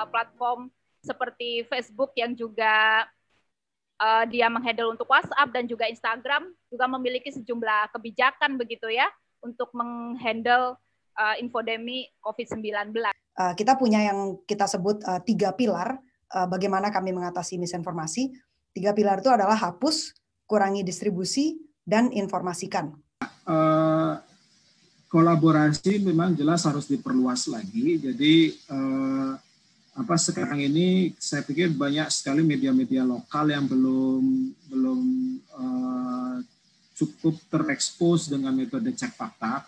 platform seperti Facebook yang juga dia menghandle untuk WhatsApp dan juga Instagram juga memiliki sejumlah kebijakan begitu ya untuk menghandle infodemi COVID-19. Kita punya yang kita sebut 3 pilar bagaimana kami mengatasi misinformasi. 3 pilar itu adalah hapus, kurangi distribusi, dan informasikan. Kolaborasi memang jelas harus diperluas lagi. Jadi sekarang ini saya pikir banyak sekali media-media lokal yang belum cukup terekspos dengan metode cek fakta.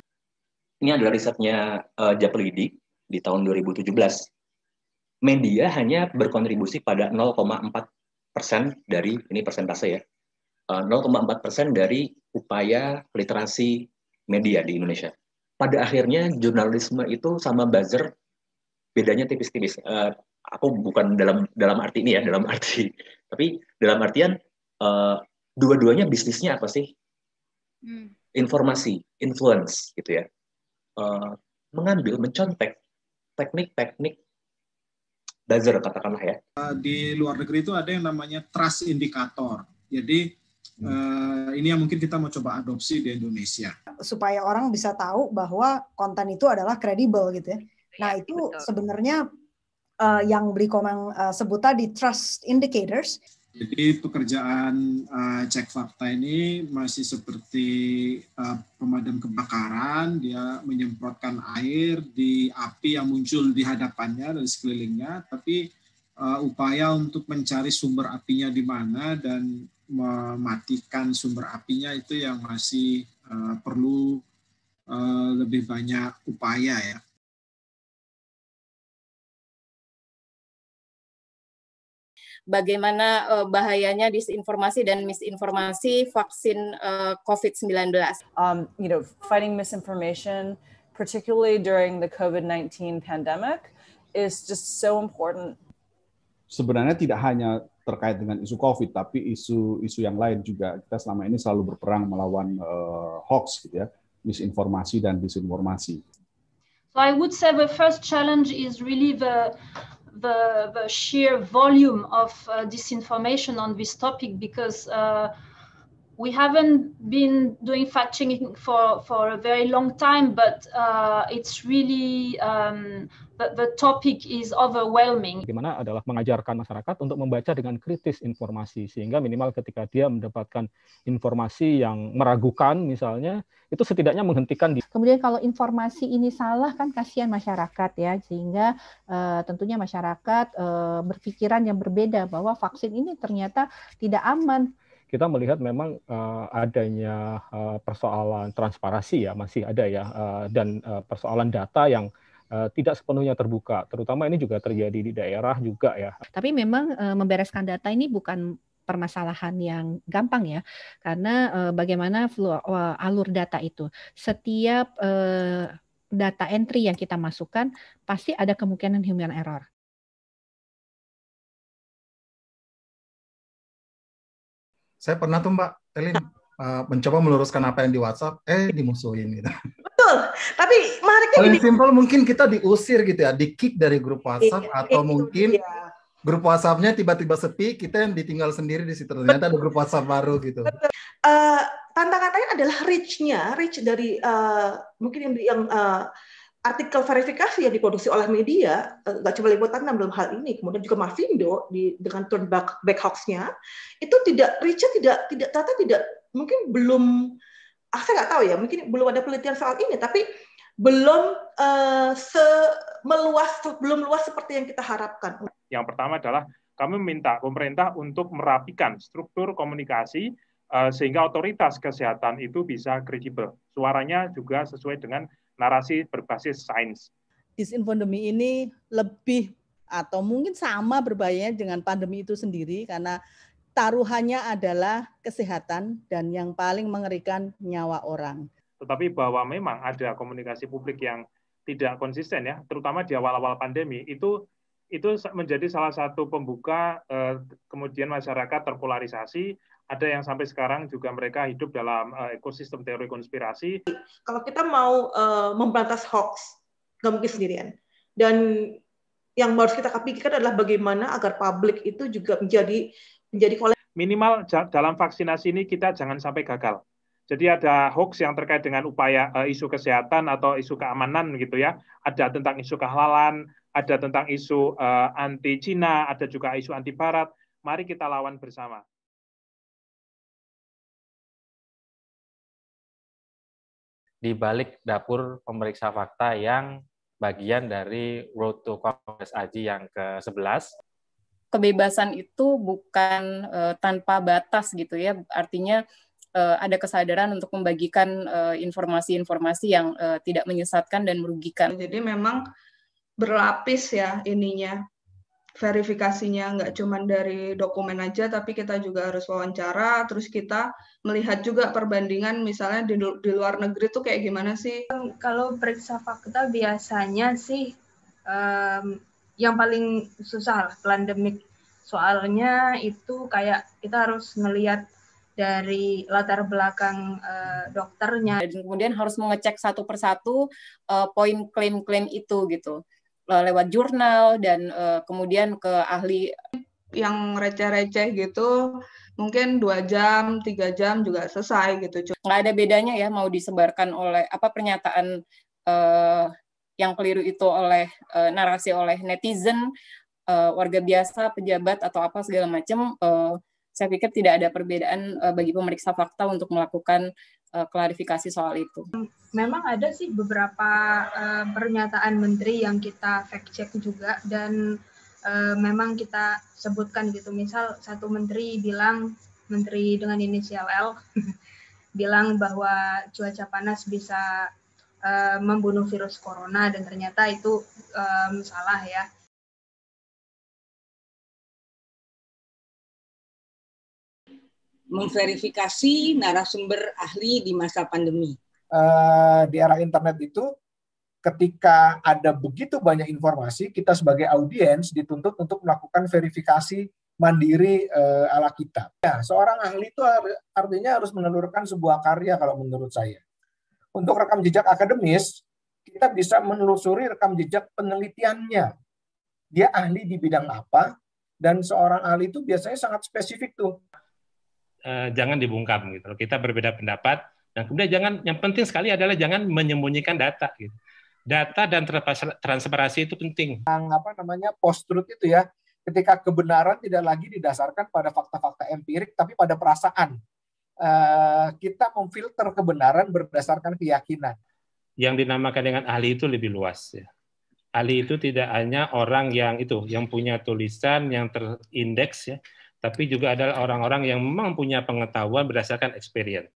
Ini adalah risetnya Japlidi di tahun 2017. Media hanya berkontribusi pada 0,4% dari, ini persentase ya, 0,4% dari upaya literasi media di Indonesia. Pada akhirnya jurnalisme itu sama buzzer bedanya tipis-tipis. Aku bukan dalam arti ini ya, tapi dalam artian dua-duanya bisnisnya apa sih? Informasi, influence gitu ya. Mencontek teknik-teknik buzzer katakanlah ya. Di luar negeri itu ada yang namanya trust indicator. Jadi ini yang mungkin kita mau coba adopsi di Indonesia. Supaya orang bisa tahu bahwa konten itu adalah kredibel gitu ya. Nah itu sebenarnya yang Bri Komang sebut tadi trust indicators. Jadi pekerjaan cek fakta ini masih seperti pemadam kebakaran, dia menyemprotkan air di api yang muncul di hadapannya dan sekelilingnya, tapi upaya untuk mencari sumber apinya di mana dan mematikan sumber apinya itu yang masih perlu lebih banyak upaya ya. Bagaimana bahayanya disinformasi dan misinformasi vaksin COVID-19. Fighting misinformation, particularly during the COVID-19 pandemic, is just so important. Sebenarnya tidak hanya terkait dengan isu COVID, tapi isu yang lain juga. Kita selama ini selalu berperang melawan hoax, gitu ya, misinformasi dan disinformasi. So I would say the first challenge is really the sheer volume of disinformation on this topic, because we haven't been doing fact-checking for a very long time, but it's really the topic is overwhelming. Bagaimana adalah mengajarkan masyarakat untuk membaca dengan kritis informasi, sehingga minimal ketika dia mendapatkan informasi yang meragukan misalnya, itu setidaknya menghentikan. Kemudian kalau informasi ini salah kan kasihan masyarakat ya, sehingga tentunya masyarakat berpikiran yang berbeda bahwa vaksin ini ternyata tidak aman. Kita melihat memang adanya persoalan transparansi ya, masih ada ya, dan persoalan data yang tidak sepenuhnya terbuka, terutama ini juga terjadi di daerah juga ya. Tapi memang membereskan data ini bukan permasalahan yang gampang ya, karena bagaimana alur data itu. Setiap data entry yang kita masukkan pasti ada kemungkinan human error. Saya pernah tuh Mbak Elin mencoba meluruskan apa yang di WhatsApp, dimusuhin gitu. Betul, tapi menariknya paling simpel mungkin kita diusir gitu ya, di-kick dari grup WhatsApp, atau mungkin grup WhatsApp-nya tiba-tiba sepi, kita yang ditinggal sendiri di situ, ternyata ada grup WhatsApp baru gitu. Tantangan lain adalah reach dari mungkin yang artikel verifikasi yang diproduksi oleh media, nggak cuma Liputan dalam hal ini, kemudian juga Mavindo dengan turn back hoax-nya, itu reach-nya tidak mungkin belum, saya nggak tahu ya, mungkin belum ada penelitian soal ini, tapi belum belum luas seperti yang kita harapkan. Yang pertama adalah kami meminta pemerintah untuk merapikan struktur komunikasi sehingga otoritas kesehatan itu bisa kredibel. Suaranya juga sesuai dengan narasi berbasis sains. Disinfodemi ini lebih atau mungkin sama berbahayanya dengan pandemi itu sendiri, karena taruhannya adalah kesehatan dan yang paling mengerikan nyawa orang. Tetapi bahwa memang ada komunikasi publik yang tidak konsisten ya, terutama di awal-awal pandemi, itu menjadi salah satu pembuka kemudian masyarakat terpolarisasi. Ada yang sampai sekarang juga mereka hidup dalam ekosistem teori konspirasi. Kalau kita mau memberantas hoax, nggak mungkin sendirian. Dan yang harus kita pikirkan adalah bagaimana agar publik itu juga menjadi minimal dalam vaksinasi ini kita jangan sampai gagal. Jadi ada hoax yang terkait dengan upaya isu kesehatan atau isu keamanan gitu ya. Ada tentang isu kehalalan, ada tentang isu anti Cina, ada juga isu anti Barat. Mari kita lawan bersama. Di balik dapur pemeriksa fakta yang bagian dari Road to Congress AJI yang ke-11. Kebebasan itu bukan tanpa batas gitu ya, artinya ada kesadaran untuk membagikan informasi-informasi yang tidak menyesatkan dan merugikan. Jadi memang berlapis ya ininya, verifikasinya nggak cuma dari dokumen aja, tapi kita juga harus wawancara, terus kita melihat juga perbandingan misalnya di luar negeri tuh kayak gimana sih. Kalau periksa fakta biasanya sih yang paling susah lah pandemik, soalnya itu kayak kita harus ngelihat dari latar belakang dokternya. Dan kemudian harus mengecek satu persatu poin klaim-klaim itu gitu. Lewat jurnal dan kemudian ke ahli. Yang receh-receh gitu mungkin 2 jam, 3 jam juga selesai gitu. Nggak ada bedanya ya mau disebarkan oleh pernyataan yang keliru itu oleh narasi oleh netizen, warga biasa, pejabat atau apa segala macam. Saya pikir tidak ada perbedaan bagi pemeriksa fakta untuk melakukan klarifikasi soal itu. Memang ada sih beberapa pernyataan menteri yang kita fact check juga dan memang kita sebutkan gitu. Misal satu menteri bilang, menteri dengan inisial L, bilang bahwa cuaca panas bisa membunuh virus corona dan ternyata itu salah ya. Memverifikasi narasumber ahli di masa pandemi. Di era internet itu, ketika ada begitu banyak informasi, kita sebagai audiens dituntut untuk melakukan verifikasi mandiri ala kita. Ya, seorang ahli itu artinya harus menelurkan sebuah karya kalau menurut saya. Untuk rekam jejak akademis, kita bisa menelusuri rekam jejak penelitiannya. Dia ahli di bidang apa, dan seorang ahli itu biasanya sangat spesifik tuh. Jangan dibungkam gitu. Kita berbeda pendapat dan kemudian yang penting sekali adalah jangan menyembunyikan data gitu. Data dan transparansi itu penting. Yang post-truth itu ya, ketika kebenaran tidak lagi didasarkan pada fakta-fakta empirik tapi pada perasaan. Kita memfilter kebenaran berdasarkan keyakinan. Yang dinamakan dengan ahli itu lebih luas ya. Ahli itu tidak hanya orang yang punya tulisan yang terindeks ya, tapi juga adalah orang-orang yang memang punya pengetahuan berdasarkan experience.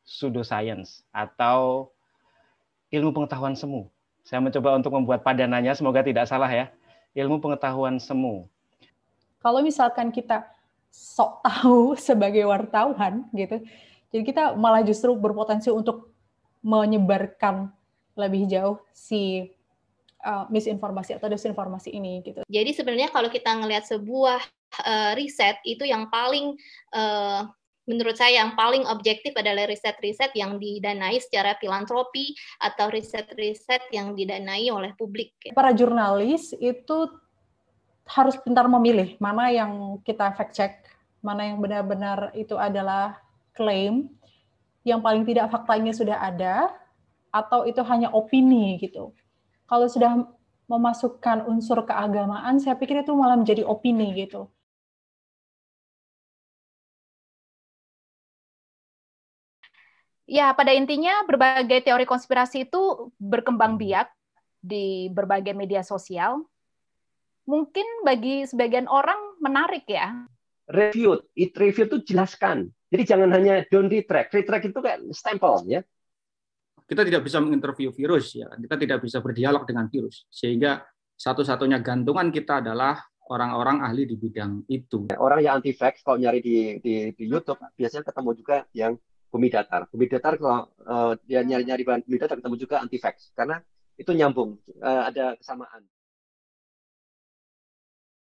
Pseudoscience atau ilmu pengetahuan semu. Saya mencoba untuk membuat padanannya, semoga tidak salah ya. Ilmu pengetahuan semu. Kalau misalkan kita sok tahu sebagai wartawan gitu, jadi kita malah justru berpotensi untuk menyebarkan lebih jauh si misinformasi atau desinformasi ini gitu. Jadi sebenarnya kalau kita ngelihat sebuah riset itu yang paling menurut saya yang paling objektif adalah riset-riset yang didanai secara filantropi atau riset-riset yang didanai oleh publik. Para jurnalis itu harus pintar memilih mana yang kita fact check, mana yang benar-benar itu adalah klaim, yang paling tidak faktanya sudah ada, atau itu hanya opini gitu. Kalau sudah memasukkan unsur keagamaan, saya pikir itu malah menjadi opini gitu. Ya, pada intinya berbagai teori konspirasi itu berkembang biak di berbagai media sosial. Mungkin bagi sebagian orang menarik ya. Review itu jelaskan. Jadi jangan hanya don't retract. Retract itu kayak stempel ya. Kita tidak bisa menginterview virus, ya. Kita tidak bisa berdialog dengan virus, sehingga satu-satunya gantungan kita adalah orang-orang ahli di bidang itu. Orang yang anti vax kalau nyari di YouTube biasanya ketemu juga yang bumi datar. Bumi datar kalau dia nyari bahan bumi datar ketemu juga anti vax karena itu nyambung, ada kesamaan.